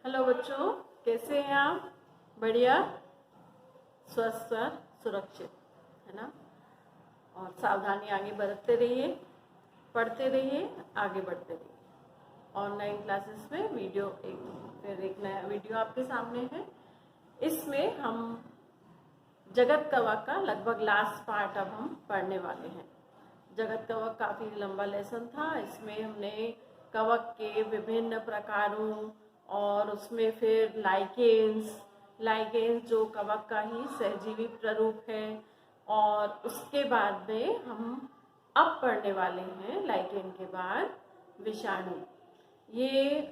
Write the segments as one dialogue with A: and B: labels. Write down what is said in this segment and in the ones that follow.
A: Hello बच्चों, कैसे हैं आप? बढ़िया, स्वस्थ और सुरक्षित, है ना। और सावधानी आगे बरतते रहिए, पढ़ते रहिए, आगे बढ़ते रहिए। ऑनलाइन क्लासेस में फिर एक नया वीडियो आपके सामने है। इसमें हम जगत कवक का लगभग लास्ट पार्ट अब हम पढ़ने वाले हैं। जगत कवक काफ़ी लंबा लेसन था। इसमें हमने कवक के विभिन्न प्रकारों और उसमें फिर लाइकेन्स जो कवक का ही सहजीवी प्ररूप है, और उसके बाद में हम अब पढ़ने वाले हैं लाइकेन के बाद विषाणु। ये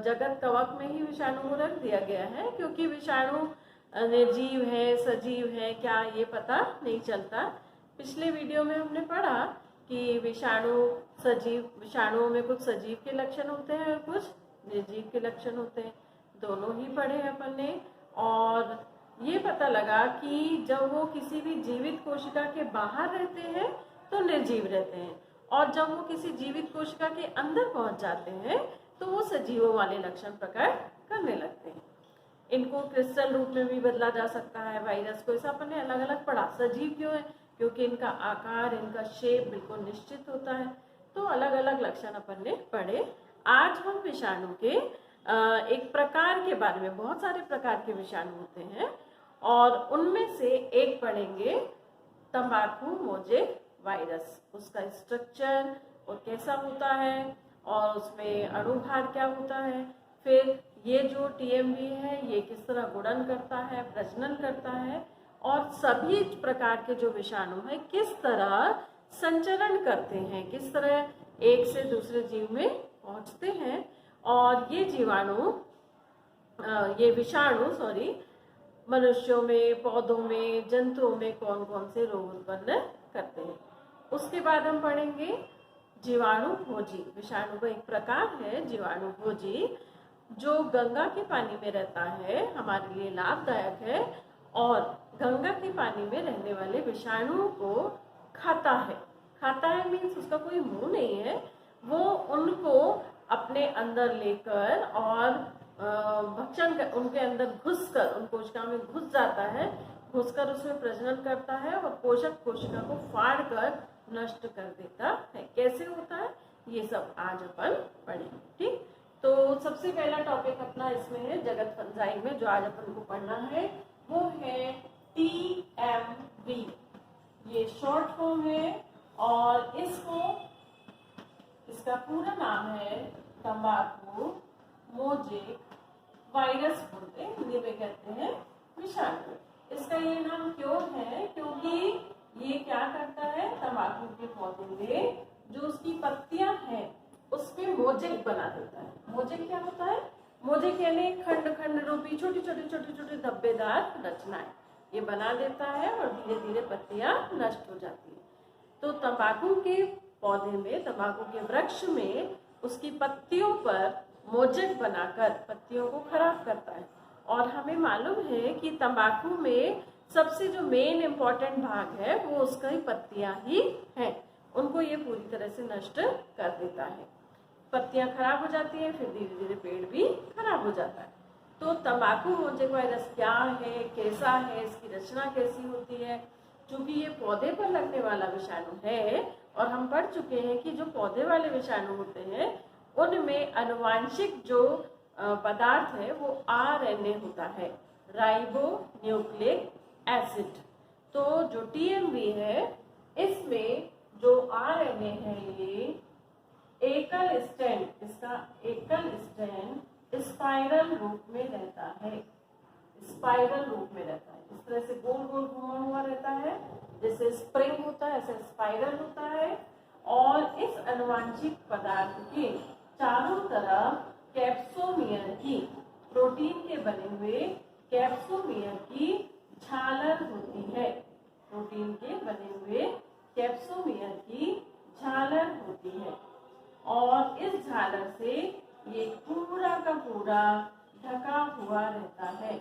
A: जगत कवक में ही विषाणु को रख दिया गया है, क्योंकि विषाणु निर्जीव है सजीव है क्या ये पता नहीं चलता। पिछले वीडियो में हमने पढ़ा कि विषाणुओं में कुछ सजीव के लक्षण होते हैं और कुछ निर्जीव के लक्षण होते हैं। दोनों ही पढ़े हैं अपन ने, और ये पता लगा कि जब वो किसी भी जीवित कोशिका के बाहर रहते हैं तो निर्जीव रहते हैं, और जब वो किसी जीवित कोशिका के अंदर पहुंच जाते हैं तो वो सजीवों वाले लक्षण प्रकट करने लगते हैं। इनको क्रिस्टल रूप में भी बदला जा सकता है। वायरस को ऐसा अपन ने अलग अलग पढ़ा। सजीव क्यों है? क्योंकि इनका आकार, इनका शेप बिल्कुल निश्चित होता है। तो अलग अलग लक्षण अपन ने पढ़े। आज हम विषाणु के एक प्रकार के बारे में, बहुत सारे प्रकार के विषाणु होते हैं और उनमें से एक पढ़ेंगे, तंबाकू मोजेक वायरस। उसका स्ट्रक्चर और कैसा होता है और उसमें अणुभार क्या होता है, फिर ये जो टीएमवी है ये किस तरह गुणन करता है, प्रजनन करता है, और सभी प्रकार के जो विषाणु है किस तरह संचरण करते हैं, किस तरह एक से दूसरे जीव में पहुंचते हैं, और ये विषाणु मनुष्यों में, पौधों में, जंतुओं में कौन कौन से रोग उत्पन्न करते हैं। उसके बाद हम पढ़ेंगे जीवाणु भोजी। विषाणु का एक प्रकार है जीवाणु भोजी, जो गंगा के पानी में रहता है, हमारे लिए लाभदायक है, और गंगा के पानी में रहने वाले विषाणुओं को खाता है मीन्स उसका कोई मुंह नहीं है, वो उनको अपने अंदर लेकर और भक्षण कर, उनके अंदर घुसकर, उन कोशिका में घुस जाता है, घुसकर उसमें प्रजनन करता है और पोषक कोशिका को फाड़ कर नष्ट कर देता है। कैसे होता है ये सब आज अपन पढ़ेंगे, ठीक। तो सबसे पहला टॉपिक अपना इसमें है जगत फंजाई में, जो आज अपन को पढ़ना है वो है टीएमवी। ये शॉर्ट फॉर्म है और इसका पूरा नाम है तंबाकू मोजेक वायरस बोलते हैं, हिंदी में कहते हैं विषाणु। इसका ये नाम क्यों है? क्योंकि ये क्या करता है, तंबाकू के पौधे में जो उसकी पत्तियां हैं उसमें मोजेक बना देता है। मोजेक क्या होता है? मोजेक यानी खंड खंड रूपी छोटी छोटी धब्बेदार रचनाएं ये बना देता है और धीरे धीरे पत्तियां नष्ट हो जाती है। तो तंबाकू के पौधे में, तंबाकू के वृक्ष में उसकी पत्तियों पर मोजेक बनाकर पत्तियों को खराब करता है। और हमें मालूम है कि तंबाकू में सबसे जो मेन इम्पोर्टेंट भाग है वो उसका ही पत्तियां ही हैं, उनको ये पूरी तरह से नष्ट कर देता है। पत्तियां खराब हो जाती हैं, फिर धीरे धीरे पेड़ भी खराब हो जाता है। तो तंबाकू मोजेक वायरस क्या है, कैसा है, इसकी रचना कैसी होती है? चूंकि ये पौधे पर लगने वाला विषाणु है, और हम पढ़ चुके हैं कि जो पौधे वाले विषाणु होते हैं उनमें अनुवांशिक जो पदार्थ है वो आरएनए होता है, राइबो न्यूक्लिक एसिड। तो जो टीएमवी है इसमें जो आरएनए है ये एकल स्ट्रैंड, इसका एकल स्ट्रैंड स्पाइरल रूप में रहता है, स्पाइरल रूप में रहता है। इस तरह से गोल गोल घुमा हुआ रहता है, जैसे स्प्रिंग होता है ऐसे स्पाइरल होता है। और इस अनुवांशिक पदार्थ के चारों तरफ कैप्सोमियर की, प्रोटीन के बने हुए कैप्सोमियर की झालर होती है। प्रोटीन के बने हुए कैप्सोमियर की झालर होती है, और इस झालर से ये पूरा का पूरा ढका हुआ रहता है।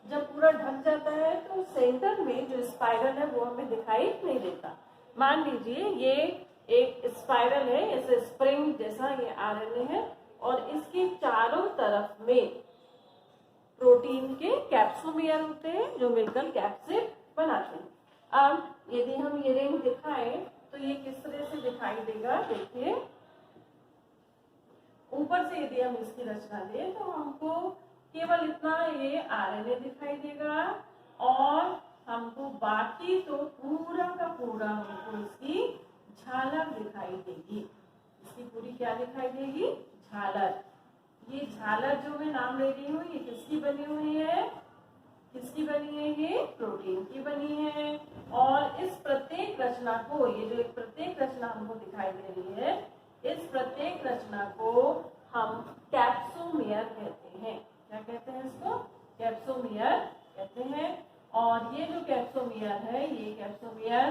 A: जब पूरा ढक जाता है तो सेंटर में जो स्पाइरल है वो हमें दिखाई नहीं देता। मान लीजिए ये एक स्पाइरल है, ऐसे स्प्रिंग जैसा ये आरएनए है, और इसके चारों तरफ में प्रोटीन के कैप्सोमियर होते हैं जो मिलकर कैप्सिड बनाते हैं। अब यदि हम ये रिंग दिखाएं तो ये किस तरह से दिखाई देगा, देखिए ऊपर से यदि हम इसकी रचना दें तो हमको केवल इतना ये आरएनए दिखाई देगा और हमको बाकी तो पूरा का पूरा हमको इसकी झालर दिखाई देगी। इसकी पूरी क्या दिखाई देगी, झालर। ये झालर जो मैं नाम ले रही हूँ ये किसकी बनी हुई है, किसकी बनी है, ये प्रोटीन की बनी है। और इस प्रत्येक रचना को, ये जो एक प्रत्येक रचना हमको दिखाई दे रही है, इस प्रत्येक रचना को हम कैप्सोमियर कहते हैं। क्या कहते हैं इसको, कैप्सोमियर कहते हैं। और ये जो कैप्सोमियर है, ये कैप्सोमियर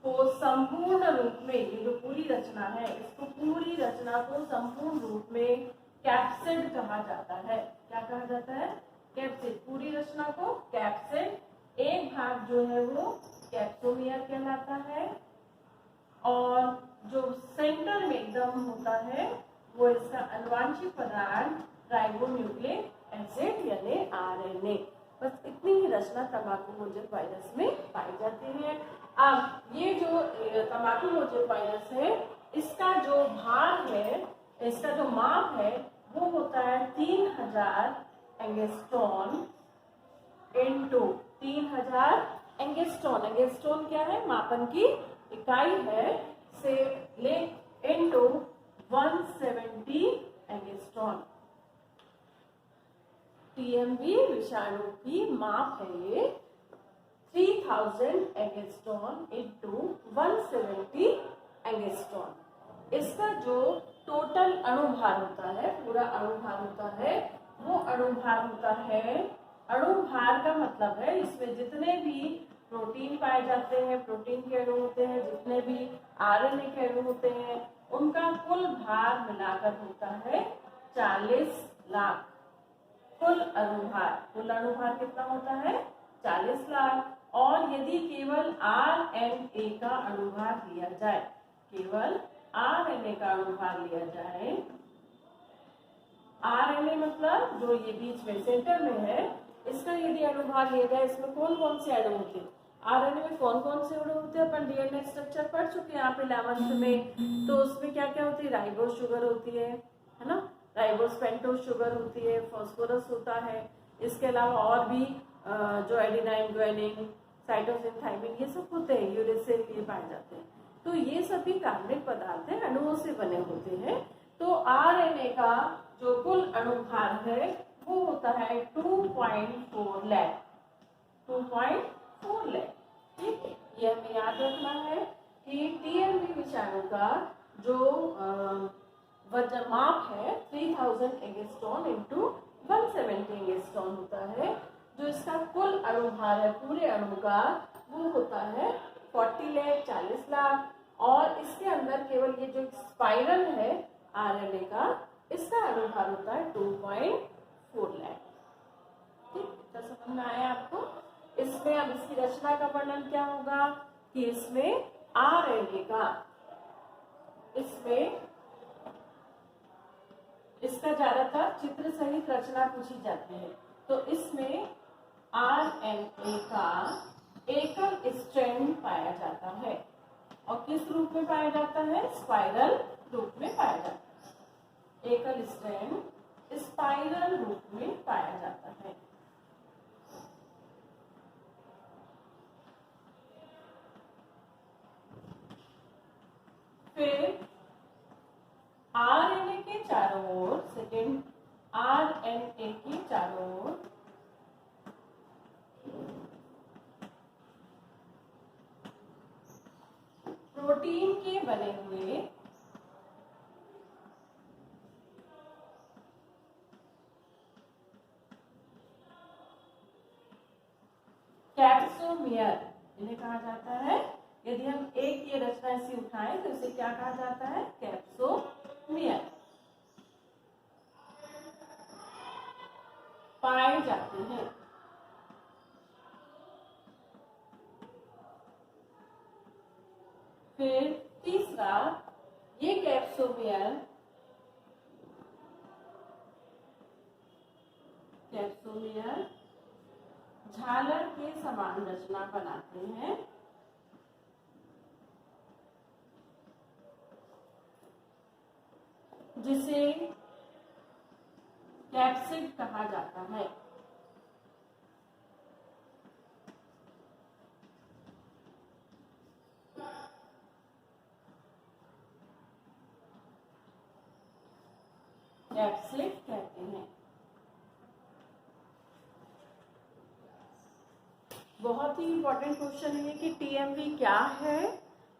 A: को संपूर्ण रूप में, ये जो पूरी रचना है, इसको पूरी रचना को संपूर्ण रूप में कैप्सिड कहा जाता है। क्या कहा जाता है, कैप्सिड। पूरी रचना को कैप्सिड। एक भाग जो है वो कैप्सोमियर कहलाता है और जो सेंटर में एकदम होता है वो इसका अनुवांशिक पदार्थ राइबोन्यूक्लिक एसिड यानी आरएनए। बस इतनी ही रचना तंबाकू मोजक वायरस में पाई जाती है। अब ये जो तंबाकू मोजक वायरस है, इसका जो भार है, इसका जो माप है वो होता है 3000 एंगस्ट्रॉन इंटू 3000 एंगस्ट्रॉन। एंगस्ट्रॉन क्या है, मापन की इकाई है, से ले इंटू 170 एंगस्ट्रॉन। टीएमवी विषाणु की माप है ये 3000 एंगस्ट्रॉन इंटू 170 एंगस्ट्रॉन। इसका जो टोटल अणुभार होता है, पूरा अणुभार होता है, वो अणुभार होता है, अणुभार का मतलब है इसमें जितने भी प्रोटीन पाए जाते हैं, प्रोटीन के अणु होते हैं, जितने भी आरएनए के अणु होते हैं, उनका कुल भार मिलाकर होता है 40 लाख। कुल अणुभार कितना होता है, 40 लाख। और यदि केवल आरएनए का अणुभार लिया जाए, केवल आरएनए का अणुभार लिया जाए, आरएनए मतलब जो ये बीच में सेंटर में है, इसका यदि अणुभार लिया जाए, इसमें कौन कौन से अणु होते हैं, आरएनए में कौन कौन से अणु होते हैं, अपन डीएनए स्ट्रक्चर पढ़ चुके हैं आप 11th में। तो उसमें क्या क्या होती है, राइबोस शुगर होती है ना, राइबोस पेंटोस शुगर होती है, फास्फोरस होता है, इसके अलावा और भी जो एडिनाइन, ग्वानिन, साइटोसिन, थाइमिन, ये सब होते हैं, यूरेसिल, ये पाए जाते हैं। तो ये सभी कार्बनिक पदार्थ है, अणुओं से बने होते हैं। तो आरएनए का जो कुल अणुभार है वो होता है 2.4 लाख, 2.4 लाख। ठीक है, ये हमें याद रखना है कि टीएमवी विषाणु का जो वजन माप है 3000 एंगस्ट्रॉन इंटू 170 एंगस्ट्रॉन होता है। जो इसका कुल अणुभार है पूरे अणु का, वो होता है 40 लाख, 40 लाख। और इसके अंदर केवल ये जो स्पाइरल है आरएनए का, इसका अणुभार होता है 2.4 लाख। ठीक, तो समझ में आया आपको। इसमें अब इसकी रचना का वर्णन क्या होगा कि इसमें आरएनए का, इसमें इसका ज्यादातर चित्र सहित रचना पूछी जाती है। तो इसमें आरएनए का एकल स्ट्रैंड पाया जाता है और किस रूप में पाया जाता है, स्पाइरल रूप में पाया जाता है। एकल स्ट्रैंड स्पाइरल रूप में पाया जाता है। फिर आरएनए के चारों ओर, सेकेंड आरएनए के चारों ओर प्रोटीन के बने हुए कैप्सोमियर इन्हें कहा जाता है। यदि हम एक ये रचना ऐसी उठाएं तो इसे क्या कहा जाता है, कैप्सोमियर पाए जाते हैं। फिर तीसरा, ये कैप्सोमियर छालर के समान रचना बनाते हैं, जिसे कैप्सिड कहा जाता है। कैप्सिड कहते हैं। बहुत ही इंपॉर्टेंट क्वेश्चन है कि टीएमवी क्या है,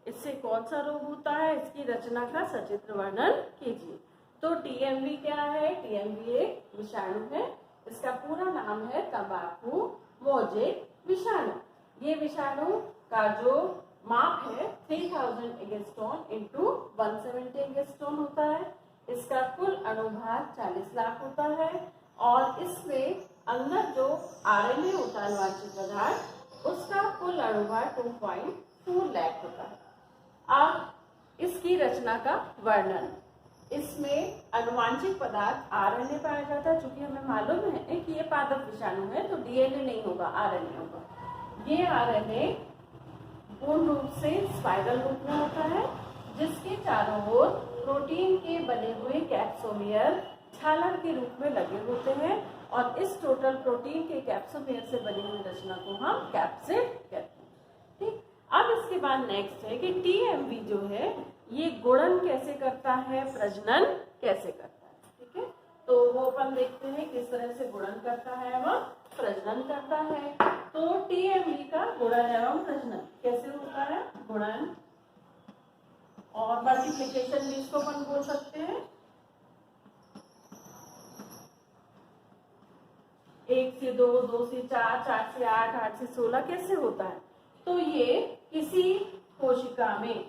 A: इससे कौन सा रोग होता है, इसकी रचना का सचित्र वर्णन कीजिए। तो टीएमवी क्या है? टीएमवी एक विषाणु है। इसका पूरा नाम है तंबाकू मोजेक विषाणु। ये विषाणु का जो माप है 3000 एंगस्ट्रॉम इंटू 170 एंगस्ट्रॉम होता है। इसका कुल अणुभार 40 लाख होता है और इसमें अंदर जो आरएनए होता है अनुवांशिक पदार्थ, उसका कुल अणुभार 2.4 लाख होता है। अब इसकी रचना का वर्णन, इसमें अनुवांशिक पदार्थ आरएनए पाया जाता है। चूंकि हमें मालूम है कि ये पादप विषाणु है तो डीएनए नहीं होगा, आरएनए होगा। ये आरएनए पूर्ण रूप से स्पाइरल रूप में होता है, जिसके चारों ओर प्रोटीन के बने हुए कैप्सोमियर छालर के रूप में लगे होते हैं और इस टोटल प्रोटीन के कैप्सोमियर से बनी हुई रचना को हम कैप्सिड कहते हैं। ठीक, अब इसके बाद नेक्स्ट है कि टीएमवी जो है ये गुणन कैसे करता है, प्रजनन कैसे करता है। ठीक है, तो वो अपन देखते हैं किस तरह से गुणन करता है व प्रजनन करता है। तो टीएमवी का गुणन एवं प्रजनन कैसे होता है? गुणन और मल्टीप्लिकेशन भी इसको अपन बोल सकते हैं। 1 से 2, 2 से 4, 4 से 8, 8 से 16 कैसे होता है? तो ये किसी कोशिका में,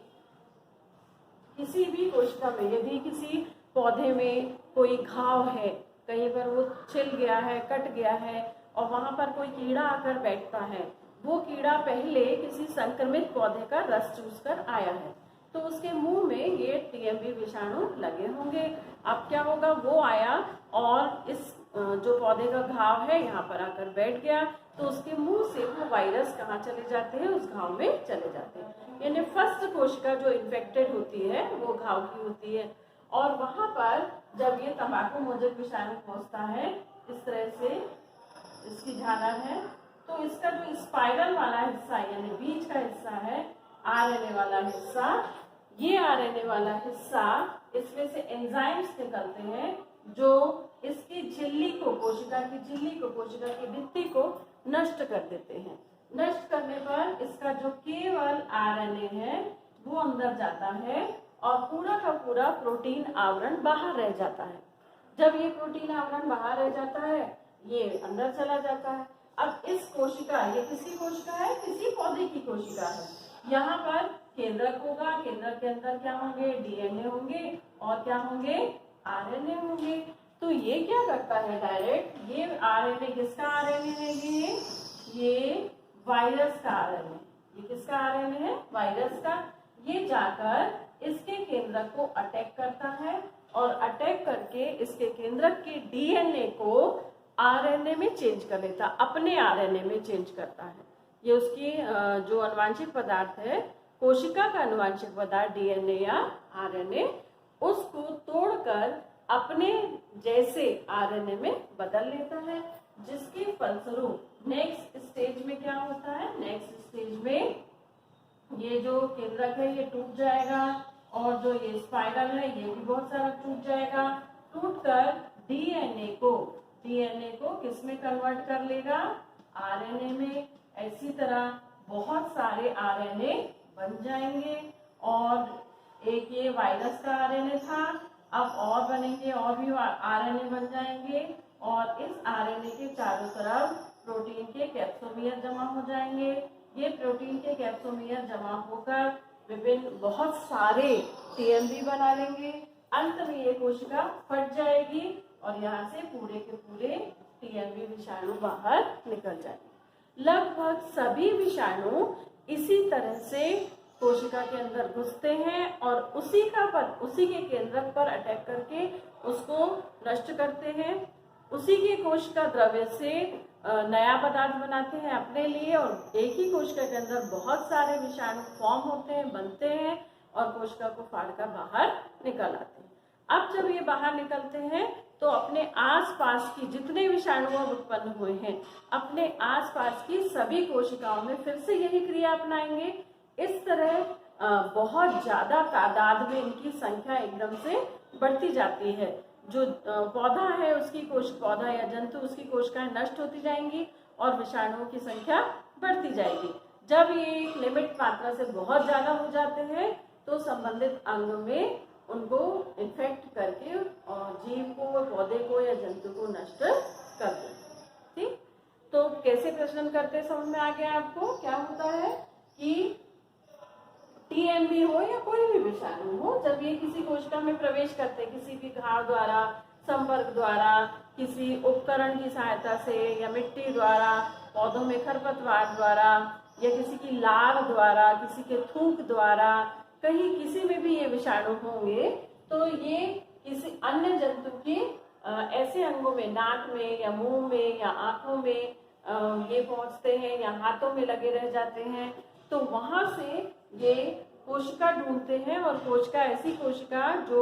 A: किसी भी कोशिका में यदि किसी पौधे में कोई घाव है, कहीं पर वो छिल गया है, कट गया है और वहां पर कोई कीड़ा आकर बैठता है, वो कीड़ा पहले किसी संक्रमित पौधे का रस चूसकर आया है तो उसके मुंह में ये टीएमवी विषाणु लगे होंगे। अब क्या होगा, वो आया और इस जो पौधे का घाव है यहाँ पर आकर बैठ गया तो उसके मुंह से वो वायरस कहाँ चले जाते हैं? उस घाव में चले जाते हैं। यानी फर्स्ट कोशिका जो इन्फेक्टेड होती है वो घाव की होती है और वहां पर जब ये तंबाकू मोजेक विषाणु पहुंचता है, इस तरह से इसकी झालर है, तो इसका जो स्पाइरल वाला हिस्सा यानी बीच का हिस्सा है, आरएनए वाला हिस्सा, ये आरएनए वाला हिस्सा, इसमें से एंजाइम्स निकलते हैं जो इसकी झिल्ली को, कोशिका की झिल्ली को, कोशिका की भित्ति को नष्ट कर देते हैं। नष्ट करने पर इसका जो केवल आरएनए है वो अंदर जाता है और पूरा का पूरा प्रोटीन आवरण बाहर रह जाता है। जब ये प्रोटीन आवरण बाहर रह जाता है, ये अंदर चला जाता है। अब इस कोशिका, ये किसी कोशिका है, किसी पौधे की कोशिका है, यहाँ पर केंद्रक होगा, केंद्रक के अंदर क्या होंगे? डीएनए होंगे और क्या होंगे? आरएनए होंगे। तो ये क्या करता है, डायरेक्ट ये आरएनए, किसका आरएनए है? ये वायरस का आरएनए। ये किसका आरएनए है? वायरस का। ये जाकर इसके केंद्रक को अटैक करता है और अटैक करके इसके केंद्रक के डीएनए को आरएनए में चेंज कर लेता, अपने आरएनए में चेंज करता है। ये उसकी जो अनुवांशिक पदार्थ है, कोशिका का अनुवांशिक पदार्थ डीएनए या आरएनए, उसको तोड़कर अपने जैसे आरएनए में बदल लेता है, जिसके फलस्वरूप नेक्स्ट स्टेज में क्या होता है? नेक्स्ट स्टेज में ये जो केंद्रक है ये टूट जाएगा और जो ये स्पाइरल है ये भी बहुत सारा टूट जाएगा। टूटकर डीएनए को किस में कन्वर्ट कर लेगा? आरएनए में। ऐसी तरह बहुत सारे आरएनए बन जाएंगे और एक ये वायरस का आरएनए था, अब और बनेंगे, और भी आरएनए बन जाएंगे और इस आरएनए के चारों तरफ प्रोटीन के कैप्सोमियर जमा हो जाएंगे। ये प्रोटीन के कैप्सोमियर जमा होकर विभिन्न बहुत सारे टीएमवी बना लेंगे। अंत में ये कोशिका फट जाएगी और यहाँ से पूरे के पूरे टीएमवी विषाणु बाहर निकल जाएंगे। लगभग सभी विषाणु इसी तरह से कोशिका के अंदर घुसते हैं और उसी के केंद्रक पर अटैक करके उसको नष्ट करते हैं। उसी के कोशिका द्रव्य से नया पदार्थ बनाते हैं अपने लिए, और एक ही कोशिका के अंदर बहुत सारे विषाणु फॉर्म होते हैं, बनते हैं और कोशिका को फाड़कर बाहर निकल आते हैं। अब जब ये बाहर निकलते हैं तो अपने आसपास की जितने विषाणु उत्पन्न हुए हैं, अपने आसपास की सभी कोशिकाओं में फिर से यही क्रिया अपनाएंगे। इस तरह बहुत ज्यादा तादाद में इनकी संख्या एकदम से बढ़ती जाती है। जो पौधा है उसकी पौधा या जंतु उसकी कोशिकाएं नष्ट होती जाएंगी और विषाणुओं की संख्या बढ़ती जाएगी। जब ये एक लिमिट मात्रा से बहुत ज्यादा हो जाते हैं तो संबंधित अंग में उनको इन्फेक्ट करके और जीव को, पौधे को या जंतु को नष्ट कर देते हैं। ठीक, तो कैसे प्रजनन करते समझ में आ गया आपको? क्या होता है कि टीएमबी हो या कोई भी विषाणु हो, जब ये किसी कोशिका में प्रवेश करते हैं, किसी भी घाव द्वारा, संपर्क द्वारा, किसी उपकरण की सहायता से या मिट्टी द्वारा, पौधों में खरपतवार द्वारा या किसी की लार द्वारा, किसी के थूक द्वारा, कहीं किसी में भी ये विषाणु होंगे तो ये किसी अन्य जंतु के ऐसे अंगों में, नाक में या मुंह में या आंखों में ये पहुंचते हैं या हाथों में लगे रह जाते हैं। तो वहां से ये कोशिका ढूंढते हैं और कोशिका, ऐसी कोशिका जो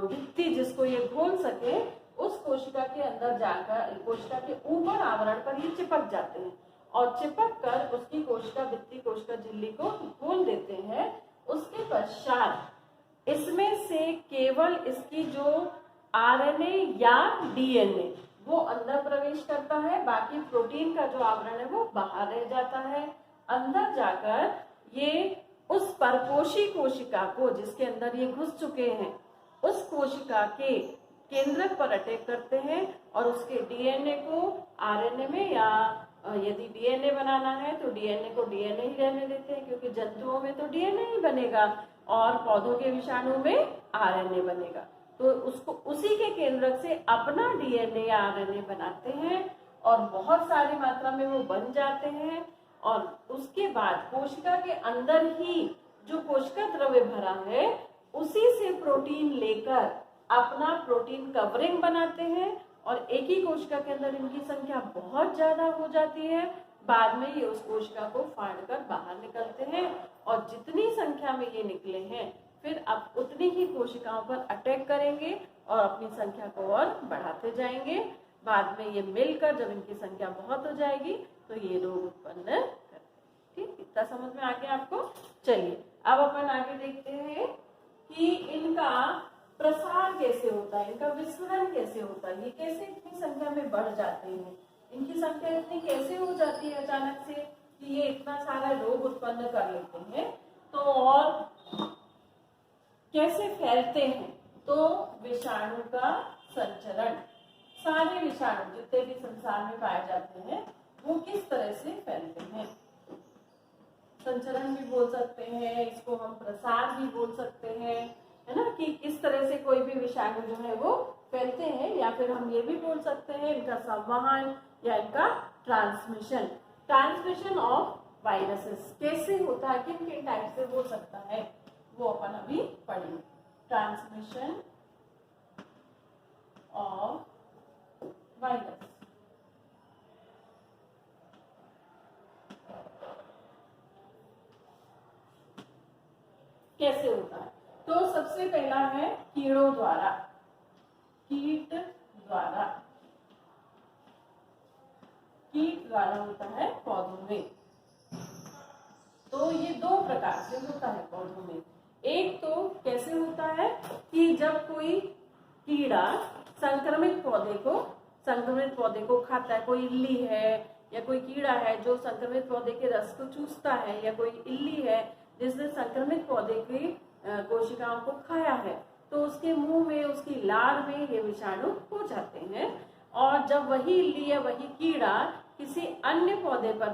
A: भित्ति जिसको ये घोल सके, उस कोशिका के अंदर जाकर कोशिका के ऊपर आवरण पर ये चिपक जाते हैं और चिपक कर उसकी कोशिका भित्ति, कोशिका झिल्ली को घोल देते हैं। उसके पश्चात इसमें से केवल इसकी जो आरएनए या डीएनए वो अंदर प्रवेश करता है, बाकी प्रोटीन का जो आवरण है वो बाहर रह जाता है। अंदर जाकर ये उस परपोषी कोशिका को, जिसके अंदर ये घुस चुके हैं, उस कोशिका के केंद्रक पर अटैक करते हैं और उसके डीएनए को आरएनए में, या यदि डीएनए बनाना है तो डीएनए को डीएनए ही रहने देते हैं, क्योंकि जंतुओं में तो डीएनए ही बनेगा और पौधों के विषाणु में आरएनए बनेगा। तो उसको उसी के केंद्रक से अपना डीएनए या आरएनए बनाते हैं और बहुत सारी मात्रा में वो बन जाते हैं। और उसके बाद कोशिका के अंदर ही जो कोशिका द्रव्य भरा है उसी से प्रोटीन लेकर अपना प्रोटीन कवरिंग बनाते हैं और एक ही कोशिका के अंदर इनकी संख्या बहुत ज्यादा हो जाती है। बाद में ये उस कोशिका को फाड़कर बाहर निकलते हैं और जितनी संख्या में ये निकले हैं फिर अब उतनी ही कोशिकाओं पर अटैक करेंगे और अपनी संख्या को और बढ़ाते जाएंगे। बाद में ये मिलकर जब इनकी संख्या बहुत हो जाएगी तो ये रोग उत्पन्न करते हैं। ठीक, इतना समझ में आ गया आपको? चलिए अब अपन आगे देखते हैं कि इनका प्रसार कैसे होता है, इनका विस्फोटन कैसे होता है, ये कैसे इतनी संख्या में बढ़ जाते हैं, इनकी संख्या इतनी कैसे हो जाती है अचानक से कि ये इतना सारा रोग उत्पन्न कर लेते हैं। तो और कैसे फैलते हैं? तो विषाणु का संचरण, सारे विषाणु जितने भी संसार में पाए जाते हैं वो किस तरह से फैलते हैं, संचरण भी बोल सकते हैं इसको, हम प्रसार भी बोल सकते हैं, है ना, कि किस तरह से कोई भी विषाणु जो है वो फैलते हैं। या फिर हम ये भी बोल सकते हैं इनका संवहन या इनका ट्रांसमिशन, ट्रांसमिशन ऑफ वायरसेस कैसे होता है, किन किन टाइप से हो सकता है वो अपन अभी पढ़ेंगे। ट्रांसमिशन ऑफ वायरस, कैसे होता है? तो सबसे पहला है कीड़ों द्वारा, कीट द्वारा, कीट द्वारा होता है पौधों में। तो ये दो प्रकार से होता है पौधों में। एक तो कैसे होता है कि जब कोई कीड़ा संक्रमित पौधे को खाता है, कोई इल्ली है या कोई कीड़ा है जो संक्रमित पौधे के रस को चूसता है, या कोई इल्ली है जिसने संक्रमित पौधे की कोशिकाओं को खाया है, तो उसके मुंह में, उसकी लार में ये विषाणु हो जाते हैं। और जब वही इल्ली या वही कीड़ा किसी अन्य पौधे पर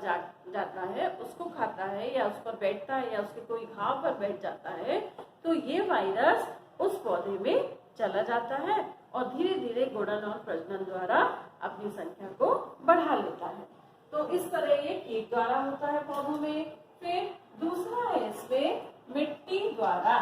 A: जाता है, उसको खाता है या उस पर बैठता है या उसके कोई घाव पर बैठ जाता है, तो ये वायरस उस पौधे में चला जाता है और धीरे धीरे गुणन और प्रजनन द्वारा अपनी संख्या को बढ़ा लेता है। तो इस तरह ये कीट द्वारा होता है पौधों में। फिर दूसरा है इसमें मिट्टी द्वारा।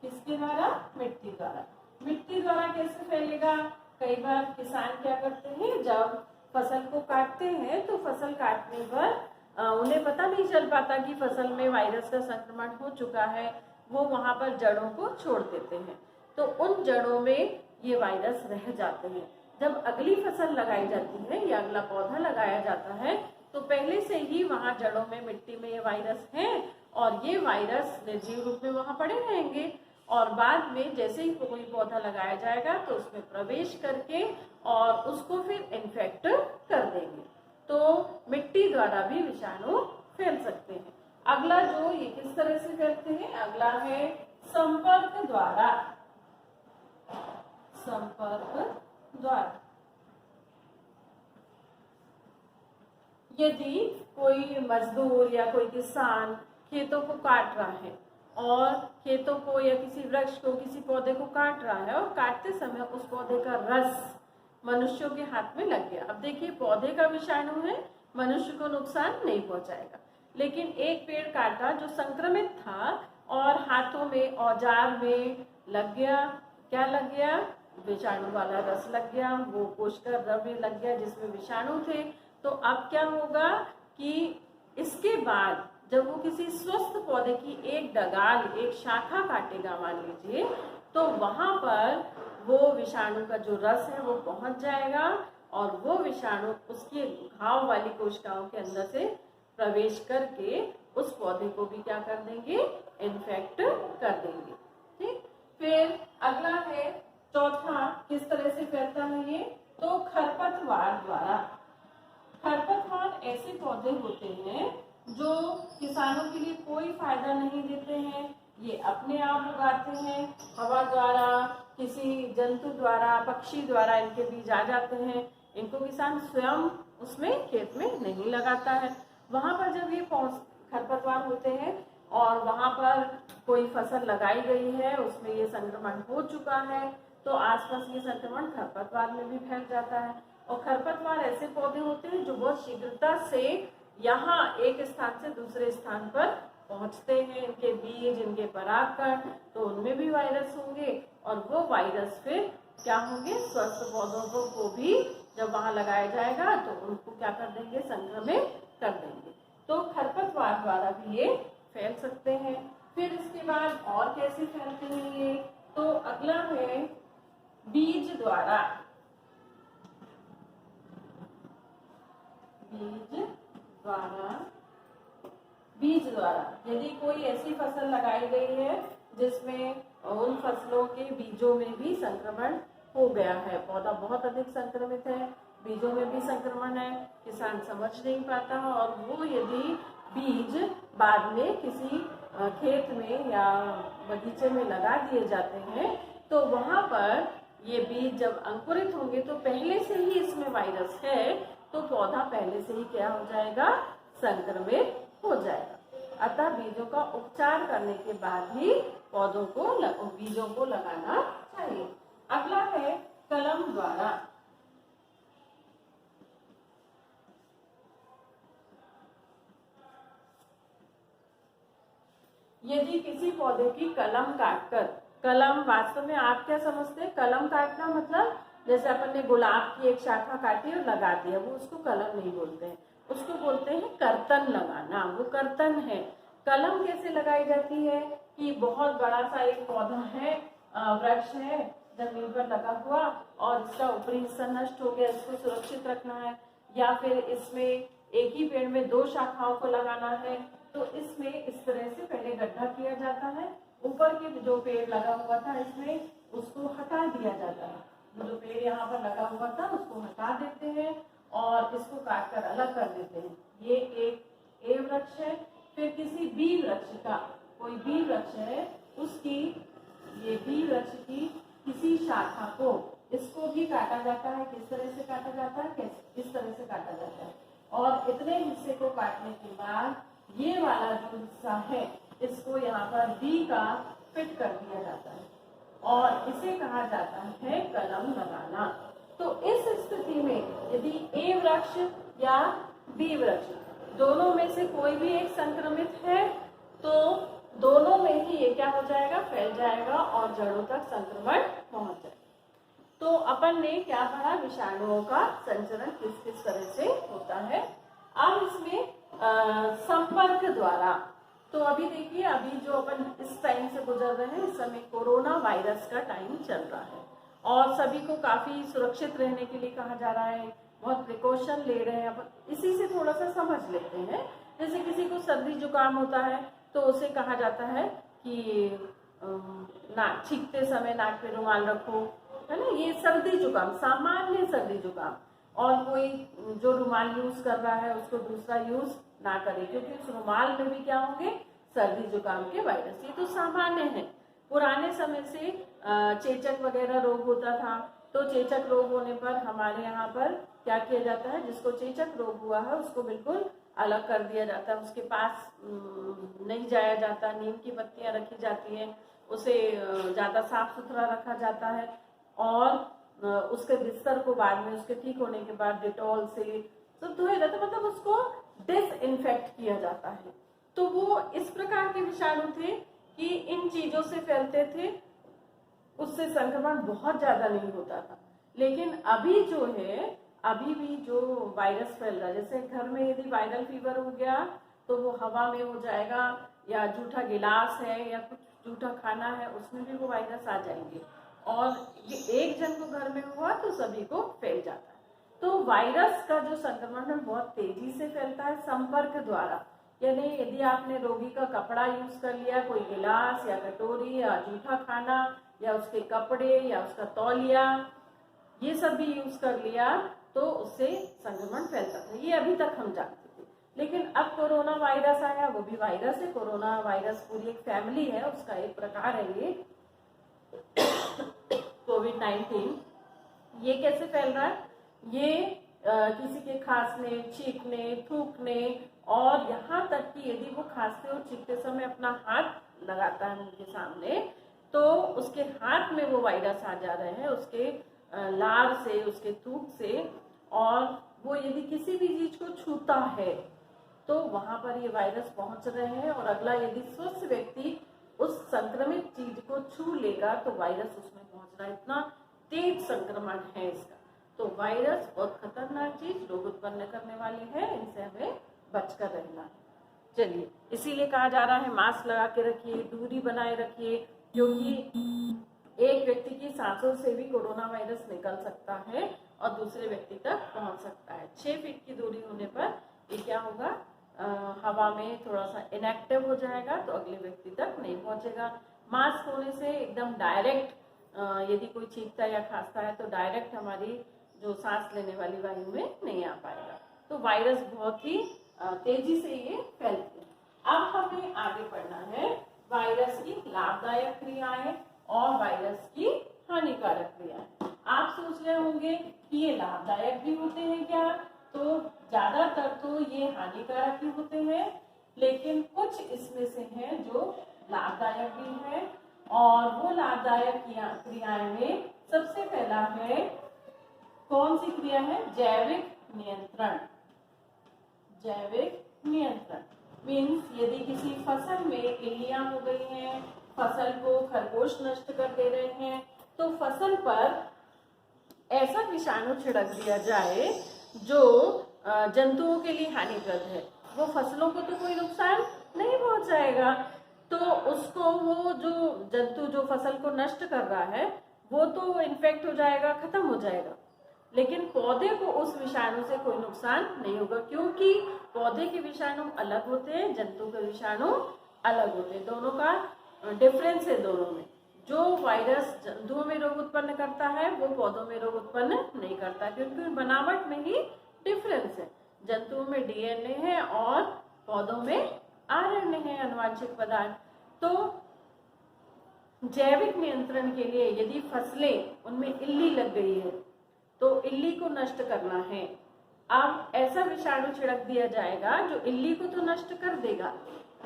A: किसके द्वारा? मिट्टी द्वारा। मिट्टी द्वारा कैसे फैलेगा? कई बार किसान क्या करते हैं, जब फसल को काटते हैं तो फसल काटने पर उन्हें पता नहीं चल पाता कि फसल में वायरस का संक्रमण हो चुका है, वो वहां पर जड़ों को छोड़ देते हैं, तो उन जड़ों में ये वायरस रह जाते हैं। जब अगली फसल लगाई जाती है या अगला पौधा लगाया जाता है तो पहले से ही वहां जड़ों में, मिट्टी में ये वायरस है और ये वायरस निर्जीव रूप में वहां पड़े रहेंगे और बाद में जैसे ही कोई पौधा लगाया जाएगा तो उसमें प्रवेश करके और उसको फिर इन्फेक्ट कर देंगे। तो मिट्टी द्वारा भी विषाणु फैल सकते हैं। अगला जो ये किस तरह से फैलते हैं, अगला है संपर्क द्वारा। संपर्क द्वारा यदि कोई मजदूर या कोई किसान खेतों को काट रहा है और खेतों को या किसी वृक्ष को, किसी पौधे को काट रहा है और काटते समय उस पौधे का रस मनुष्यों के हाथ में लग गया। अब देखिए, पौधे का विषाणु है, मनुष्य को नुकसान नहीं पहुंचाएगा, लेकिन एक पेड़ काटा जो संक्रमित था और हाथों में, औजार में लग गया। क्या लग गया? विषाणु वाला रस लग गया, वो कोशिका द्रव्य लग गया जिसमें विषाणु थे। तो अब क्या होगा कि इसके बाद जब वो किसी स्वस्थ पौधे की एक डगाल, एक शाखा काटेगा मान लीजिए, तो वहां पर वो विषाणु का जो रस है वो पहुंच जाएगा और वो विषाणु उसके घाव वाली कोशिकाओं के अंदर से प्रवेश करके उस पौधे को भी क्या कर देंगे? इन्फेक्ट कर देंगे। ठीक, फिर अगला है चौथा, किस तरह से फैलता है ये? तो खरपतवार द्वारा। खरपतवार ऐसे पौधे होते हैं जो किसानों के लिए कोई फायदा नहीं देते हैं, ये अपने आप उगाते हैं, हवा द्वारा, किसी जंतु द्वारा, पक्षी द्वारा इनके बीज आ जाते हैं, इनको किसान स्वयं उसमें खेत में नहीं लगाता है। वहां पर जब ये खरपतवार होते हैं और वहां पर कोई फसल लगाई गई है, उसमें ये संक्रमण हो चुका है, तो आसपास ये संक्रमण खरपतवार में भी फैल जाता है। और खरपतवार ऐसे पौधे होते हैं जो बहुत शीघ्रता से यहाँ एक स्थान से दूसरे स्थान पर पहुंचते हैं। इनके बीज, इनके परागकण, तो उनमें भी वायरस होंगे और वो वायरस फिर क्या होंगे? स्वस्थ पौधों को भी जब वहां लगाया जाएगा तो उनको क्या कर देंगे? संक्रमित कर देंगे। तो खरपतवार द्वारा भी ये फैल सकते हैं। फिर इसके बाद और कैसे फैलते हैं ये? तो अगला है बीज द्वारा। बीज द्वारा यदि कोई ऐसी फसल लगाई गई है जिसमें उन फसलों के बीजों में भी संक्रमण हो गया है, पौधा बहुत अधिक संक्रमित है, बीजों में भी संक्रमण है, किसान समझ नहीं पाता और वो यदि बीज बाद में किसी खेत में या बगीचे में लगा दिए जाते हैं तो वहां पर ये बीज जब अंकुरित होंगे तो पहले से ही इसमें वायरस है, तो पौधा पहले से ही क्या हो जाएगा? संक्रमित हो जाएगा। अतः बीजों का उपचार करने के बाद ही पौधों को, बीजों को लगाना चाहिए। अगला है कलम द्वारा। यदि किसी पौधे की कलम काटकर, कलम वास्तव में आप क्या समझते हैं? कलम काटना मतलब जैसे अपन ने गुलाब की एक शाखा काटी और लगा दिया, वो उसको कलम नहीं बोलते हैं, उसको बोलते हैं कर्तन लगाना। वो कर्तन है। कलम कैसे लगाई जाती है कि बहुत बड़ा सा एक पौधा है, वृक्ष है, जमीन पर लगा हुआ और इसका ऊपरी हिस्सा नष्ट हो गया, इसको सुरक्षित रखना है, या फिर इसमें एक ही पेड़ में 2 शाखाओं को लगाना है, तो इसमें इस तरह से पहले गड्ढा किया जाता है, ऊपर के जो पेड़ लगा हुआ था इसमें उसको हटा दिया जाता है, जो पेड़ यहाँ पर लगा हुआ था उसको हटा देते हैं और इसको काट कर अलग कर देते हैं। ये एक ए वृक्ष है। फिर किसी बी वृक्ष का, कोई बी वृक्ष है, उसकी, ये बी वृक्ष की किसी शाखा को, इसको भी काटा जाता है। किस तरह से काटा जाता है? कैसे? इस तरह से काटा जाता है और इतने हिस्से को काटने के बाद ये वाला जो हिस्सा है इसको यहाँ पर बी का फिट कर दिया जाता है और इसे कहा जाता है कलम लगाना। तो इस स्थिति में यदि ए वृक्ष या बी वृक्ष दोनों में से कोई भी एक संक्रमित है तो दोनों में ही ये क्या हो जाएगा? फैल जाएगा और जड़ों तक संक्रमण पहुंच जाएगा। तो अपन ने क्या पढ़ा, विषाणुओं का संचरण किस किस तरह से होता है। अब इसमें संपर्क द्वारा, तो अभी देखिए, अभी जो अपन इस टाइम से गुजर रहे हैं, इस समय कोरोना वायरस का टाइम चल रहा है और सभी को काफी सुरक्षित रहने के लिए कहा जा रहा है, बहुत प्रिकॉशन ले रहे हैं। अपन इसी से थोड़ा सा समझ लेते हैं। जैसे किसी को सर्दी जुकाम होता है तो उसे कहा जाता है कि नाक छींकते समय नाक पे रुमाल रखो, है ना, ये सर्दी जुकाम, सामान्य सर्दी जुकाम। और कोई जो रुमाल यूज कर रहा है उसको दूसरा यूज ना करे, क्योंकि उस रुमाल में भी क्या होंगे, सर्दी जुकाम के वायरस। ये तो सामान्य है। पुराने समय से चेचक वगैरह रोग होता था, तो चेचक रोग होने पर हमारे यहाँ पर क्या किया जाता है, जिसको चेचक रोग हुआ है उसको बिल्कुल अलग कर दिया जाता है, उसके पास नहीं जाया जाता, नीम की पत्तियां रखी जाती हैं, उसे ज्यादा साफ सुथरा रखा जाता है और उसके बिस्तर को बाद में उसके ठीक होने के बाद डिटॉल से सब धोया जाता है, मतलब उसको डिसइंफेक्ट किया जाता है। तो वो इस प्रकार के विषाणु थे कि इन चीजों से फैलते थे, उससे संक्रमण बहुत ज्यादा नहीं होता था। लेकिन अभी जो है, अभी भी जो वायरस फैल रहा है, जैसे घर में यदि वायरल फीवर हो गया तो वो हवा में हो जाएगा, या जूठा गिलास है या कुछ जूठा खाना है उसमें भी वो वायरस आ जाएंगे, और ये एक जन को घर में हुआ तो सभी को फैल जाता है। तो वायरस का जो संक्रमण है बहुत तेजी से फैलता है संपर्क द्वारा, यानी यदि आपने रोगी का कपड़ा यूज कर लिया, कोई गिलास या कटोरी या जूठा खाना या उसके कपड़े या उसका तौलिया, ये सब भी यूज कर लिया तो उससे संक्रमण फैलता था। ये अभी तक हम जानते थे। लेकिन अब कोरोना वायरस आया, वो भी वायरस है, कोरोना वायरस पूरी एक फैमिली है, उसका एक प्रकार है ये कोविड-19। ये कैसे फैल रहा है, ये किसी के खांसने, छींकने, थूकने, और यहाँ तक कि यदि वो खांसते और छींकते समय अपना हाथ लगाता है मुंह के सामने तो उसके हाथ में वो वायरस आ जा रहे हैं, उसके लार से, उसके थूक से, और वो यदि किसी भी चीज को छूता है तो वहां पर ये वायरस पहुंच रहे हैं, और अगला यदि स्वस्थ व्यक्ति उस संक्रमित चीज को छू लेगा तो वायरस उसमें पहुंच रहा है। इतना तेज संक्रमण है इसका। तो वायरस बहुत खतरनाक चीज, रोग उत्पन्न करने वाली है, इनसे हमें बचकर रहना है। चलिए, इसीलिए कहा जा रहा है मास्क लगा के रखिए, दूरी बनाए रखिए, क्योंकि एक व्यक्ति की सांसों से भी कोरोना वायरस निकल सकता है और दूसरे व्यक्ति तक पहुंच सकता है। 6 फीट की दूरी होने पर ये क्या होगा, हवा में थोड़ा सा इनएक्टिव हो जाएगा तो अगले व्यक्ति तक नहीं पहुंचेगा। मास्क होने से एकदम डायरेक्ट यदि कोई छींकता या खांसता है तो डायरेक्ट हमारी जो सांस लेने वाली वायु में नहीं आ पाएगा। तो वायरस बहुत ही तेजी से ये फैलते हैं। अब हमें आगे पढ़ना है वायरस की लाभदायक क्रियाएं और वायरस की हानिकारक क्रियाएं। आप सोच रहे होंगे कि ये लाभदायक भी होते हैं क्या, तो ज्यादातर तो ये हानिकारक ही होते हैं, लेकिन कुछ इसमें से हैं जो लाभदायक भी है। और वो लाभदायक क्रियाएं में सबसे पहला है, कौन सी क्रिया है, जैविक नियंत्रण। जैविक नियंत्रण मीन्स यदि किसी फसल में इल्लियां हो गई हैं, फसल को खरगोश नष्ट कर दे रहे हैं, तो फसल पर ऐसा विषाणु छिड़क दिया जाए जो जंतुओं के लिए हानिप्रद है। वो फसलों को तो कोई नुकसान नहीं पहुंचाएगा, तो उसको वो जो जंतु जो फसल को नष्ट कर रहा है वो तो इन्फेक्ट हो जाएगा, खत्म हो जाएगा, लेकिन पौधे को उस विषाणु से कोई नुकसान नहीं होगा, क्योंकि पौधे के विषाणु अलग होते हैं, जंतु के विषाणु अलग होते हैं। दोनों का डिफरेंस है दोनों में। जो वायरस जंतुओं में रोग उत्पन्न करता है वो पौधों में रोग उत्पन्न नहीं करता, क्योंकि बनावट में ही डिफरेंस है। जंतुओं में डीएनए है और पौधों में आरएनए है, अनुवांशिक पदार्थ। तो जैविक नियंत्रण के लिए यदि फसलें उनमें इल्ली लग गई है तो इल्ली को नष्ट करना है। अब ऐसा विषाणु छिड़क दिया जाएगा जो इल्ली को तो नष्ट कर देगा,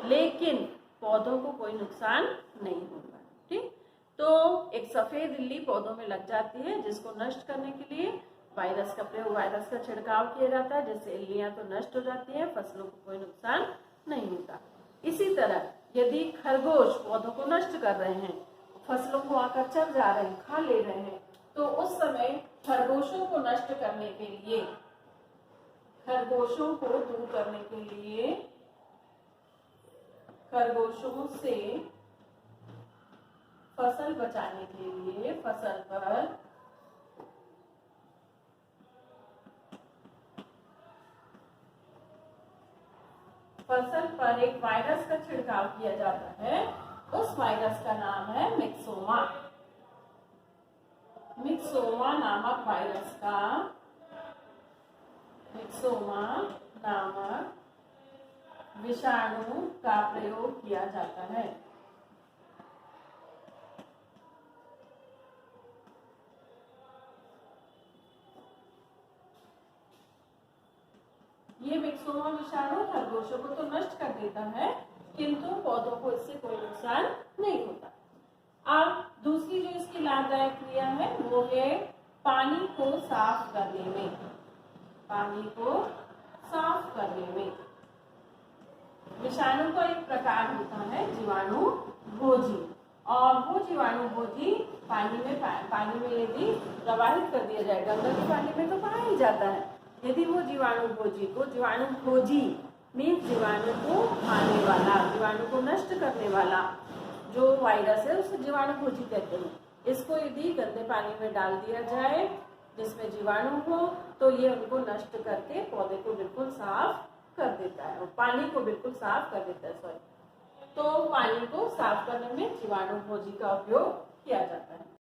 A: लेकिन पौधों को कोई नुकसान नहीं होगा। ठीक, तो एक सफेद इल्ली पौधों में लग जाती है, जिसको नष्ट करने के लिए वायरस का प्रयोग, वायरस का छिड़काव किया जाता है, जिससे इल्लियां तो नष्ट हो जाती है, फसलों को कोई नुकसान नहीं होता। इसी तरह यदि खरगोश पौधों को नष्ट कर रहे हैं, फसलों को आकर चर जा रहे हैं, खा ले रहे हैं, तो उस समय खरगोशों को नष्ट करने के लिए, खरगोशों को दूर करने के लिए, खरगोशों से फसल बचाने के लिए फसल पर एक वायरस का छिड़काव किया जाता है। उस वायरस का नाम है मिक्सोमा। मिक्सोमा नामक वायरस का, मिक्सोमा नामक विषाणु का प्रयोग किया जाता है। ये मिक्सोमा विषाणु खरगोशों को तो नष्ट कर देता है, किंतु पौधों को इससे कोई नुकसान नहीं होता। अब दूसरी जो इसकी लाभदायक क्रिया है वो है पानी को साफ करने में, पानी को साफ करने में। विषाणु का एक प्रकार होता है जीवाणु भोजी, और वो जीवाणु भोजी पानी में यदि प्रवाहित कर दिया जाए, गंगा के पानी में तो पाया ही जाता है, यदि वो जीवाणु भोजी को, जीवाणु भोजी मीन्स जीवाणु को खाने वाला, जीवाणु को नष्ट करने वाला जो वायरस है उसे जीवाणु भोजी कहते हैं। इसको यदि गंदे पानी में डाल दिया जाए जिसमें जीवाणु हो तो ये उनको नष्ट करके पौधे को बिल्कुल साफ कर देता है, और पानी को बिल्कुल साफ कर देता है। सॉरी, तो पानी को साफ करने में जीवाणु भोजी का उपयोग किया जाता है।